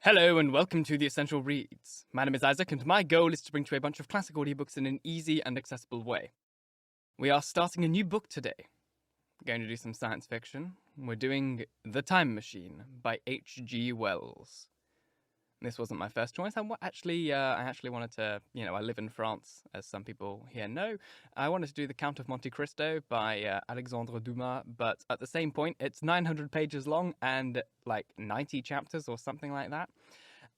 Hello and welcome to The Essential Reads. My name is Isaac and my goal is to bring to you a bunch of classic audiobooks in an easy and accessible way. We are starting a new book today. We're going to do some science fiction. We're doing The Time Machine by H.G. Wells. This wasn't my first choice. I actually wanted to, I live in France, as some people here know. I wanted to do The Count of Monte Cristo by Alexandre Dumas, but at the same point, it's 900 pages long and like 90 chapters or something like that.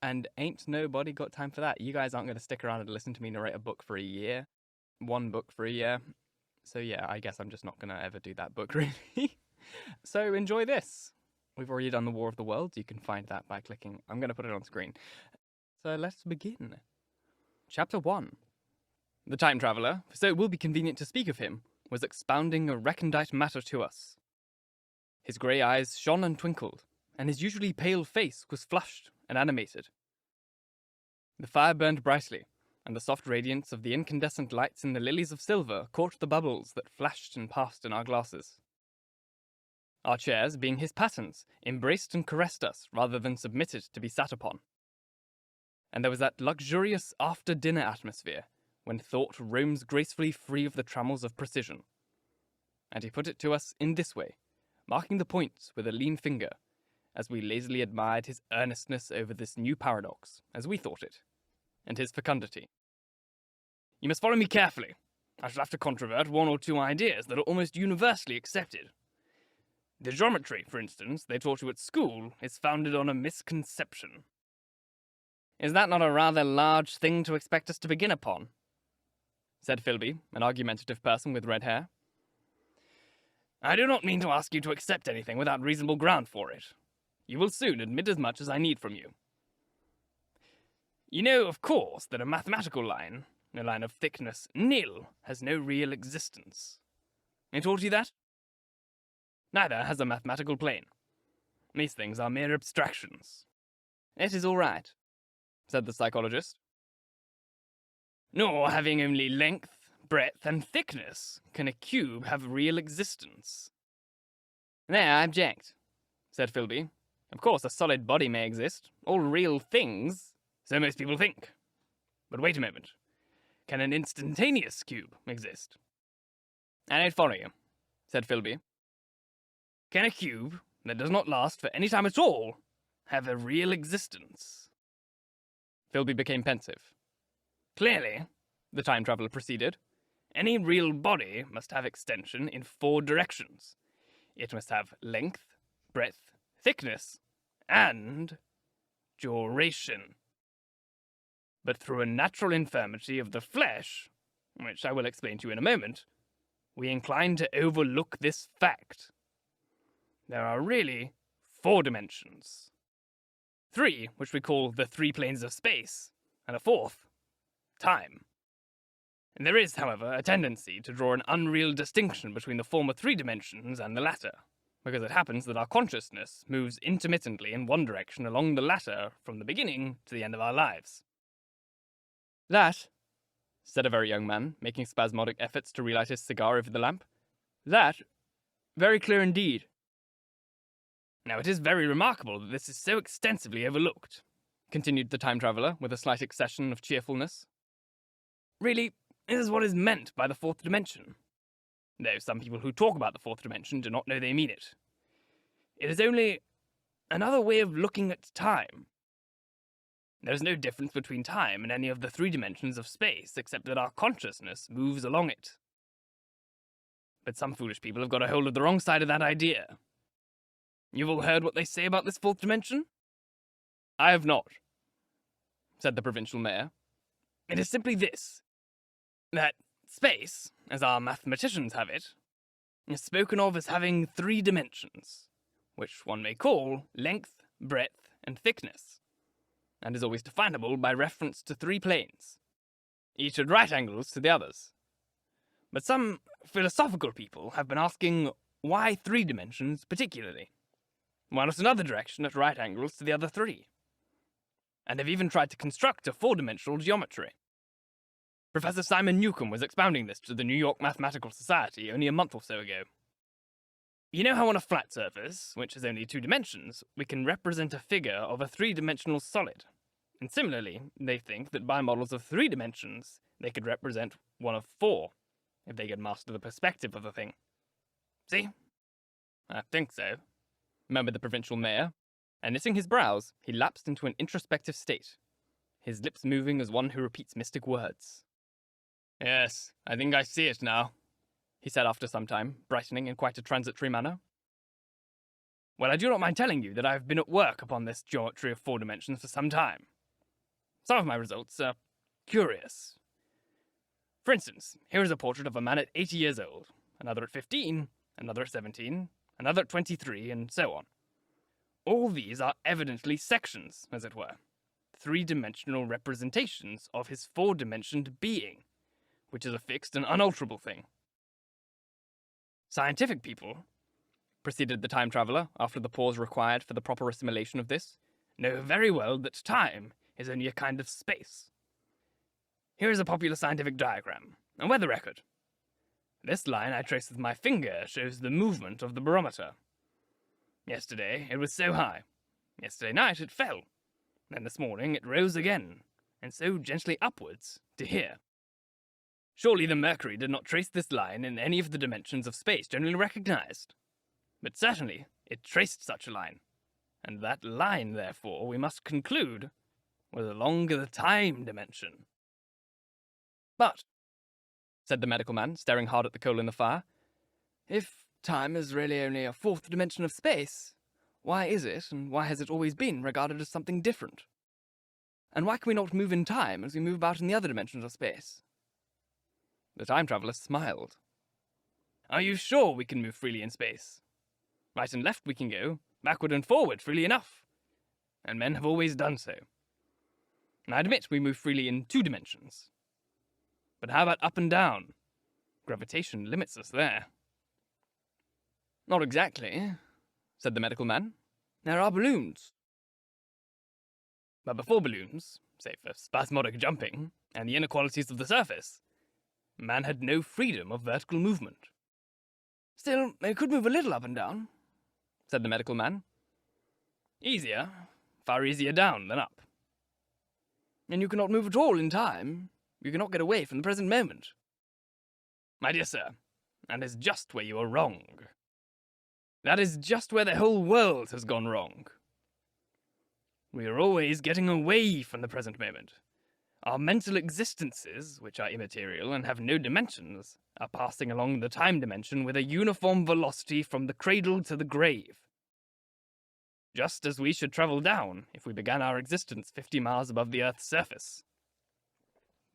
And ain't nobody got time for that. You guys aren't going to stick around and listen to me narrate a book for a year. One book for a year. So yeah, I guess I'm just not going to ever do that book, really. So enjoy this. We've already done The War of the Worlds. You can find that by clicking. I'm going to put it on screen. So let's begin. Chapter 1. The time traveller, so it will be convenient to speak of him, was expounding a recondite matter to us. His grey eyes shone and twinkled, and his usually pale face was flushed and animated. The fire burned brightly, and the soft radiance of the incandescent lights in the lilies of silver caught the bubbles that flashed and passed in our glasses. Our chairs, being his patterns, embraced and caressed us rather than submitted to be sat upon. And there was that luxurious after-dinner atmosphere, when thought roams gracefully free of the trammels of precision. And he put it to us in this way, marking the points with a lean finger, as we lazily admired his earnestness over this new paradox, as we thought it, and his fecundity. You must follow me carefully. I shall have to controvert one or two ideas that are almost universally accepted. The geometry, for instance, they taught you at school, is founded on a misconception. Is that not a rather large thing to expect us to begin upon? Said Philby, an argumentative person with red hair. I do not mean to ask you to accept anything without reasonable ground for it. You will soon admit as much as I need from you. You know, of course, that a mathematical line, a line of thickness nil, has no real existence. I taught you that? Neither has a mathematical plane. These things are mere abstractions. It is all right, said the psychologist. Nor having only length, breadth, and thickness can a cube have real existence. There, I object, said Philby. Of course, a solid body may exist, all real things, so most people think. But wait a moment. Can an instantaneous cube exist? I don't follow you, said Philby. Can a cube, that does not last for any time at all, have a real existence? Philby became pensive. Clearly, the time traveller proceeded, any real body must have extension in 4 directions. It must have length, breadth, thickness, and duration. But through a natural infirmity of the flesh, which I will explain to you in a moment, we incline to overlook this fact. There are really 4 dimensions. 3, which we call the 3 planes of space, and a 4th, time. And there is, however, a tendency to draw an unreal distinction between the former 3 dimensions and the latter, because it happens that our consciousness moves intermittently in one direction along the latter from the beginning to the end of our lives. That, said a very young man, making spasmodic efforts to relight his cigar over the lamp, that, very clear indeed. Now, it is very remarkable that this is so extensively overlooked, continued the time traveller with a slight accession of cheerfulness. Really, this is what is meant by the 4th dimension. Though some people who talk about the 4th dimension do not know they mean it. It is only another way of looking at time. There is no difference between time and any of the 3 dimensions of space, except that our consciousness moves along it. But some foolish people have got a hold of the wrong side of that idea. You've all heard what they say about this 4th dimension? I have not, said the provincial mayor. It is simply this, that space, as our mathematicians have it, is spoken of as having 3 dimensions, which one may call length, breadth, and thickness, and is always definable by reference to 3 planes, each at right angles to the others. But some philosophical people have been asking why 3 dimensions particularly? Why not another direction at right angles to the other 3? And have even tried to construct a 4-dimensional geometry. Professor Simon Newcomb was expounding this to the New York Mathematical Society only a month or so ago. You know how on a flat surface, which has only 2 dimensions, we can represent a figure of a 3-dimensional solid? And similarly, they think that by models of 3 dimensions, they could represent one of 4, if they could master the perspective of the thing. See? I think so, murmured the provincial mayor, and knitting his brows, he lapsed into an introspective state, his lips moving as one who repeats mystic words. Yes, I think I see it now, he said after some time, brightening in quite a transitory manner. Well, I do not mind telling you that I have been at work upon this geometry of 4 dimensions for some time. Some of my results are curious. For instance, here is a portrait of a man at 80 years old, another at 15, another at 17, another at 23, and so on. All these are evidently sections, as it were, 3-dimensional representations of his 4-dimensioned being, which is a fixed and unalterable thing. Scientific people, proceeded the time traveller after the pause required for the proper assimilation of this, know very well that time is only a kind of space. Here is a popular scientific diagram, a weather record. This line I trace with my finger shows the movement of the barometer. Yesterday it was so high. Yesterday night it fell. Then this morning it rose again, and so gently upwards to here. Surely the mercury did not trace this line in any of the dimensions of space generally recognized. But certainly it traced such a line, and that line, therefore, we must conclude, was along the time dimension. But, said the medical man, staring hard at the coal in the fire, if time is really only a 4th dimension of space, why is it, and why has it always been, regarded as something different? And why can we not move in time as we move about in the other dimensions of space? The time traveller smiled. Are you sure we can move freely in space? Right and left we can go, backward and forward freely enough. And men have always done so. And I admit we move freely in 2 dimensions. But how about up and down? Gravitation limits us there. Not exactly, said the medical man. There are balloons. But before balloons, save for spasmodic jumping and the inequalities of the surface, man had no freedom of vertical movement. Still, they could move a little up and down, said the medical man. Easier, far easier down than up. And you cannot move at all in time. You cannot get away from the present moment. My dear sir, that is just where you are wrong. That is just where the whole world has gone wrong. We are always getting away from the present moment. Our mental existences, which are immaterial and have no dimensions, are passing along the time dimension with a uniform velocity from the cradle to the grave. Just as we should travel down if we began our existence 50 miles above the Earth's surface.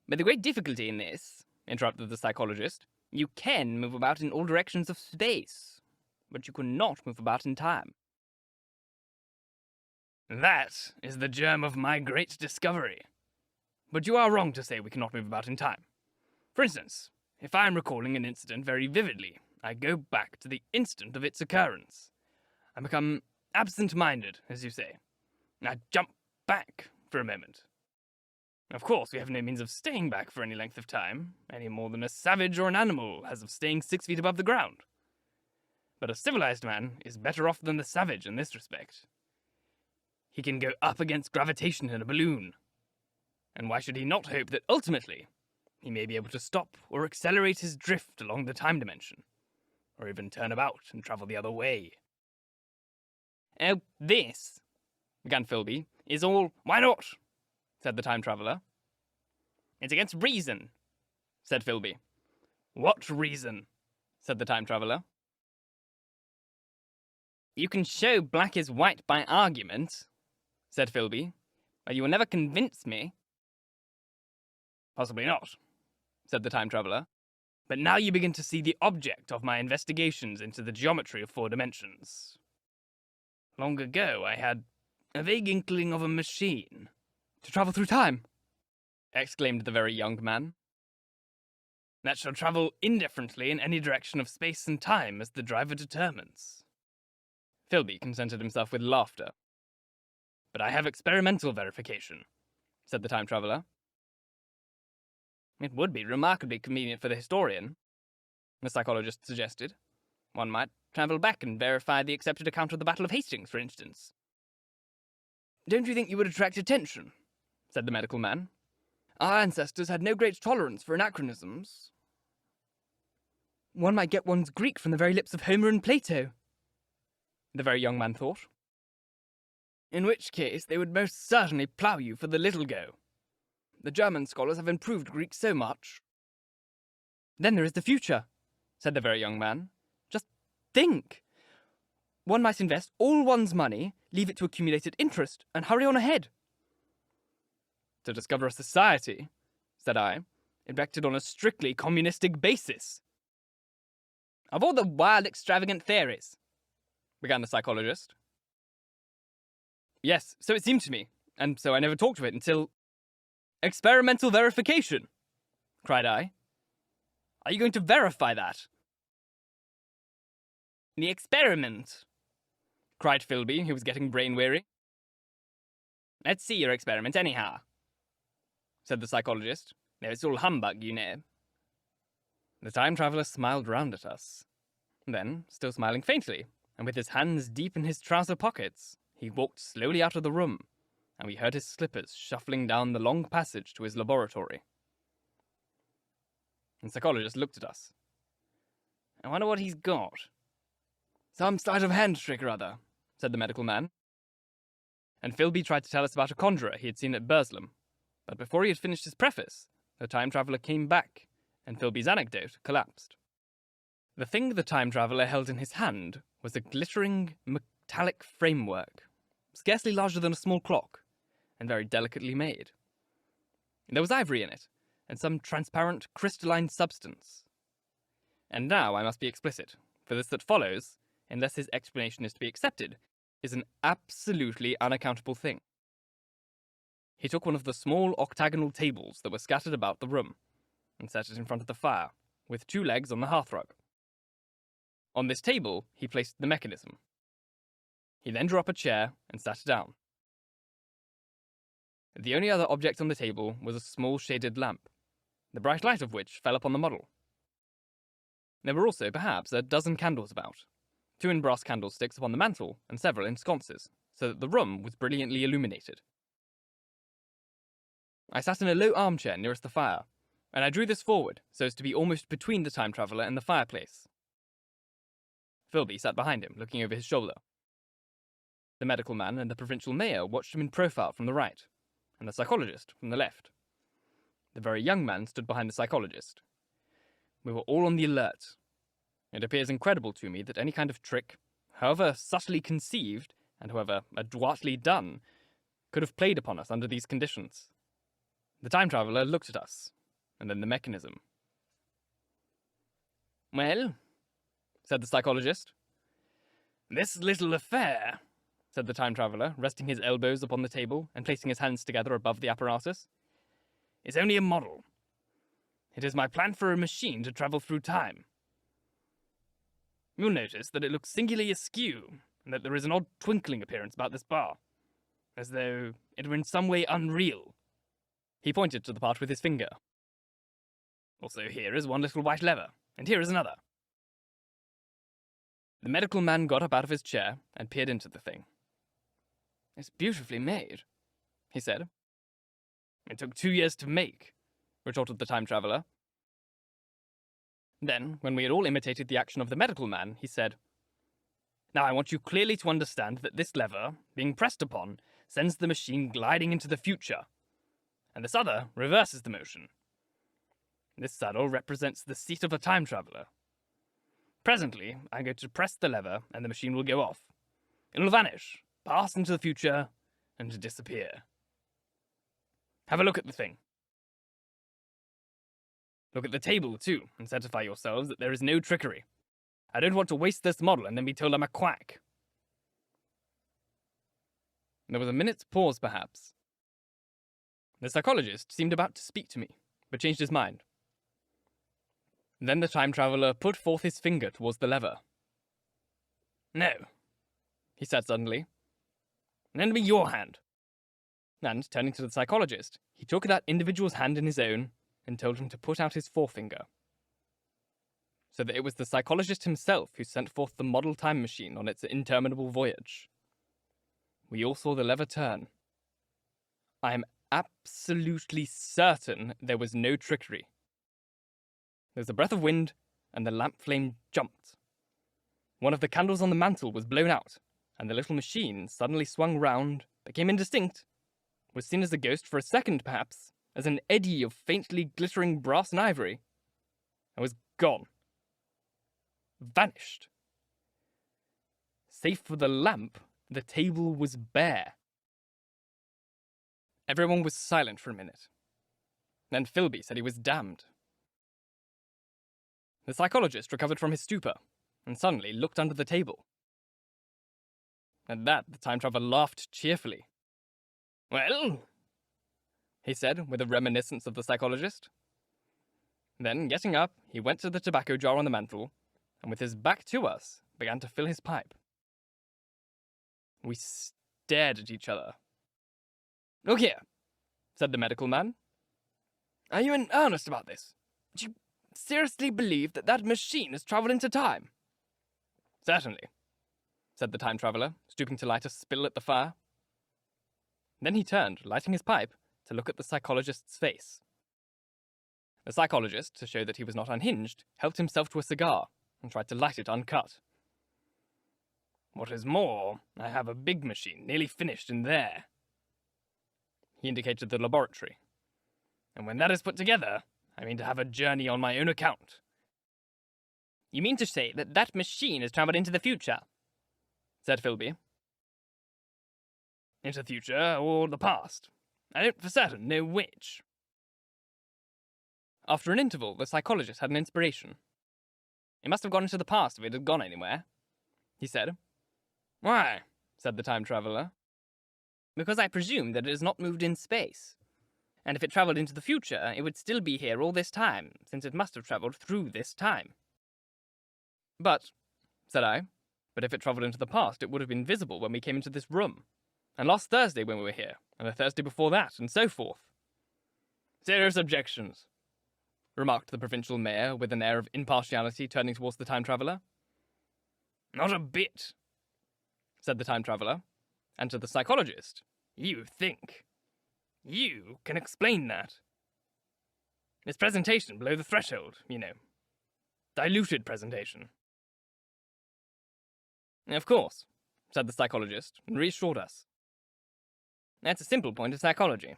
But the great difficulty in this, interrupted the psychologist, you can move about in all directions of space, but you cannot move about in time. That is the germ of my great discovery. But you are wrong to say we cannot move about in time. For instance, if I am recalling an incident very vividly, I go back to the instant of its occurrence. I become absent-minded, as you say. I jump back for a moment. Of course, we have no means of staying back for any length of time, any more than a savage or an animal has of staying 6 feet above the ground. But a civilized man is better off than the savage in this respect. He can go up against gravitation in a balloon. And why should he not hope that ultimately he may be able to stop or accelerate his drift along the time dimension, or even turn about and travel the other way? Oh, this, began Philby, is all... Why not? Said the time traveller. It's against reason, said Philby. What reason? Said the time traveller. You can show black is white by argument, said Philby, but you will never convince me. Possibly not, said the time traveller. But now you begin to see the object of my investigations into the geometry of 4 dimensions. Long ago I had a vague inkling of a machine. To travel through time, exclaimed the very young man. That shall travel indifferently in any direction of space and time as the driver determines. Philby contented himself with laughter. But I have experimental verification, said the time traveller. It would be remarkably convenient for the historian, the psychologist suggested. One might travel back and verify the accepted account of the Battle of Hastings, for instance. Don't you think you would attract attention? Said the medical man. Our ancestors had no great tolerance for anachronisms. One might get one's Greek from the very lips of Homer and Plato, the very young man thought. In which case, they would most certainly plough you for the little go. The German scholars have improved Greek so much. Then there is the future, said the very young man. Just think. One might invest all one's money, leave it to accumulated interest, and hurry on ahead. To discover a society, said I, erected on a strictly communistic basis. Of all the wild, extravagant theories, began the psychologist. Yes, so it seemed to me, and so I never talked of it until... Experimental verification, cried I. Are you going to verify that? The experiment, cried Philby, who was getting brain-weary. Let's see your experiment anyhow, said the psychologist. No, it's all humbug, you know. The time-traveller smiled round at us. Then, still smiling faintly, and with his hands deep in his trouser pockets, he walked slowly out of the room, and we heard his slippers shuffling down the long passage to his laboratory. The psychologist looked at us. I wonder what he's got. Some sleight of hand trick or other, said the medical man. And Philby tried to tell us about a conjurer he had seen at Burslem, but before he had finished his preface, the time-traveller came back, and Philby's anecdote collapsed. The thing the time-traveller held in his hand was a glittering, metallic framework, scarcely larger than a small clock, and very delicately made. There was ivory in it, and some transparent, crystalline substance. And now I must be explicit, for this that follows, unless his explanation is to be accepted, is an absolutely unaccountable thing. He took one of the small octagonal tables that were scattered about the room, and set it in front of the fire, with 2 legs on the hearthrug. On this table, he placed the mechanism. He then drew up a chair and sat down. The only other object on the table was a small shaded lamp, the bright light of which fell upon the model. There were also, perhaps, a dozen candles about, 2 in brass candlesticks upon the mantel, and several in sconces, so that the room was brilliantly illuminated. I sat in a low armchair nearest the fire, and I drew this forward so as to be almost between the time-traveller and the fireplace. Philby sat behind him, looking over his shoulder. The medical man and the provincial mayor watched him in profile from the right, and the psychologist from the left. The very young man stood behind the psychologist. We were all on the alert. It appears incredible to me that any kind of trick, however subtly conceived, and however adroitly done, could have played upon us under these conditions. The time-traveller looked at us, and then the mechanism. Well, said the psychologist. This little affair, said the time-traveller, resting his elbows upon the table and placing his hands together above the apparatus, is only a model. It is my plan for a machine to travel through time. You'll notice that it looks singularly askew, and that there is an odd twinkling appearance about this bar, as though it were in some way unreal. He pointed to the part with his finger. Also, here is one little white lever, and here is another. The medical man got up out of his chair and peered into the thing. It's beautifully made, he said. It took 2 years to make, retorted the time-traveller. Then, when we had all imitated the action of the medical man, he said, Now I want you clearly to understand that this lever, being pressed upon, sends the machine gliding into the future, and this other reverses the motion. This saddle represents the seat of a time-traveller. Presently, I'm going to press the lever, and the machine will go off. It'll vanish, pass into the future, and disappear. Have a look at the thing. Look at the table, too, and certify yourselves that there is no trickery. I don't want to waste this model and then be told I'm a quack. There was a minute's pause, perhaps. The psychologist seemed about to speak to me, but changed his mind. Then the time-traveller put forth his finger towards the lever. No, he said suddenly. Lend me your hand. And, turning to the psychologist, he took that individual's hand in his own and told him to put out his forefinger. so that it was the psychologist himself who sent forth the model time machine on its interminable voyage. We all saw the lever turn. I am absolutely certain there was no trickery. There was a breath of wind, and the lamp flame jumped. One of the candles on the mantel was blown out, and the little machine suddenly swung round, became indistinct, was seen as a ghost for a second perhaps, as an eddy of faintly glittering brass and ivory, and was gone. Vanished. Save for the lamp, the table was bare. Everyone was silent for a minute. Then Philby said he was damned. The psychologist recovered from his stupor, and suddenly looked under the table. At that, the time traveler laughed cheerfully. "Well," he said, with a reminiscence of the psychologist. Then, getting up, he went to the tobacco jar on the mantel, and with his back to us, began to fill his pipe. We stared at each other. "Look here," said the medical man. "Are you in earnest about this? Do you seriously believe that that machine has travelled into time?" "Certainly," said the time traveller, stooping to light a spill at the fire. Then he turned, lighting his pipe, to look at the psychologist's face. The psychologist, to show that he was not unhinged, helped himself to a cigar, and tried to light it uncut. "What is more, I have a big machine nearly finished in there." He indicated the laboratory. "And when that is put together, I mean to have a journey on my own account." "You mean to say that that machine has travelled into the future?" said Philby. "Into the future or the past. I don't for certain know which." After an interval, the psychologist had an inspiration. "It must have gone into the past if it had gone anywhere," he said. "Why?" said the time traveller. "Because I presume that it has not moved in space. And if it travelled into the future, it would still be here all this time, since it must have travelled through this time." "But," said I, "but if it travelled into the past, it would have been visible when we came into this room, and last Thursday when we were here, and the Thursday before that, and so forth." "Serious objections," remarked the provincial mayor with an air of impartiality, turning towards the time traveller. "Not a bit," said the time traveller, and to the psychologist, "You think. You can explain that. It's presentation below the threshold, you know. Diluted presentation." "Of course," said the psychologist, and reassured us. "That's a simple point of psychology.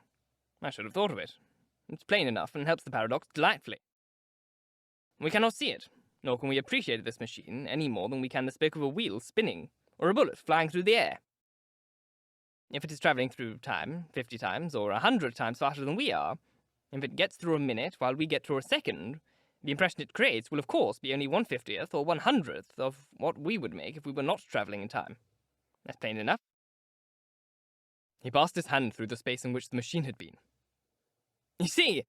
I should have thought of it. It's plain enough and helps the paradox delightfully. We cannot see it, nor can we appreciate this machine any more than we can the spoke of a wheel spinning or a bullet flying through the air. If it is travelling through time 50 times or 100 times faster than we are, if it gets through a minute while we get through a second, the impression it creates will of course be only 1/50th or 100th of what we would make if we were not travelling in time. That's plain enough." He passed his hand through the space in which the machine had been. "You see,"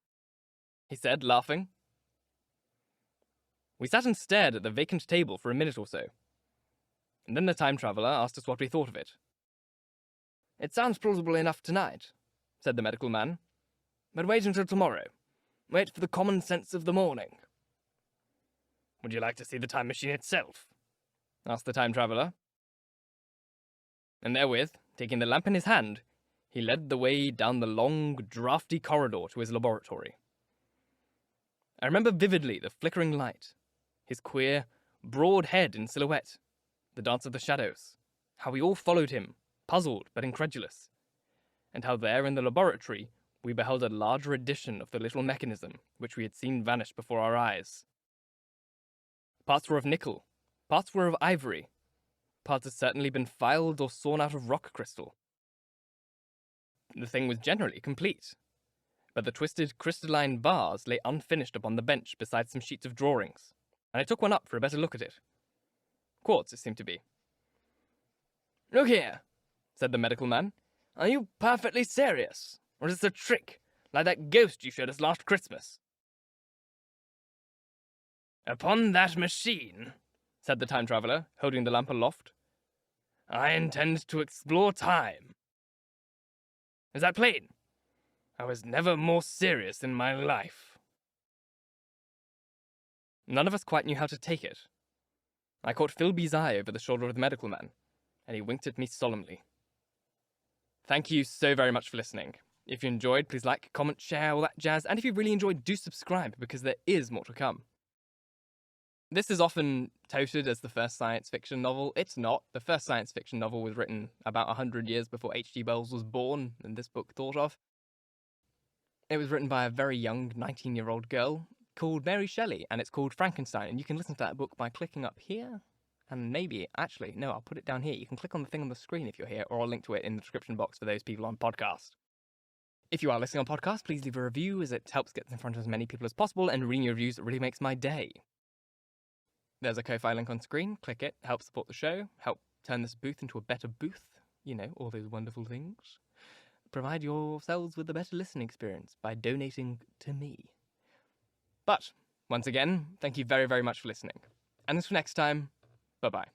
he said, laughing. We sat and stared at the vacant table for a minute or so, and then the time traveller asked us what we thought of it. "It sounds plausible enough tonight," said the medical man, "but wait until tomorrow. Wait for the common sense of the morning." "Would you like to see the time machine itself?" asked the time traveller. And therewith, taking the lamp in his hand, he led the way down the long, draughty corridor to his laboratory. I remember vividly the flickering light, his queer, broad head in silhouette, the dance of the shadows, how we all followed him, puzzled but incredulous, and how there in the laboratory we beheld a larger edition of the little mechanism which we had seen vanish before our eyes. Parts were of nickel, parts were of ivory, parts had certainly been filed or sawn out of rock crystal. The thing was generally complete, but the twisted crystalline bars lay unfinished upon the bench beside some sheets of drawings, and I took one up for a better look at it. Quartz it seemed to be. "Look here," said the medical man. "Are you perfectly serious? Or is this a trick, like that ghost you showed us last Christmas?" "Upon that machine," said the time traveller, holding the lamp aloft, "I intend to explore time. Is that plain? I was never more serious in my life." None of us quite knew how to take it. I caught Philby's eye over the shoulder of the medical man, and he winked at me solemnly. Thank you so very much for listening. If you enjoyed, please like, comment, share, all that jazz, and if you really enjoyed, do subscribe, because there is more to come. This is often touted as the first science fiction novel. It's not. The first science fiction novel was written about 100 years before H.G. Wells was born, and this book thought of. It was written by a very young 19-year-old girl called Mary Shelley, and it's called Frankenstein, and you can listen to that book by clicking up here, and maybe, actually, no, I'll put it down here. You can click on the thing on the screen if you're here, or I'll link to it in the description box for those people on podcast. If you are listening on podcast, please leave a review, as it helps get in front of as many people as possible, and reading your reviews really makes my day. There's a Ko-Fi link on screen. Click it. Help support the show. Help turn this booth into a better booth. You know, all those wonderful things. Provide yourselves with a better listening experience by donating to me. But, once again, thank you very, very much for listening. And until next time, bye-bye.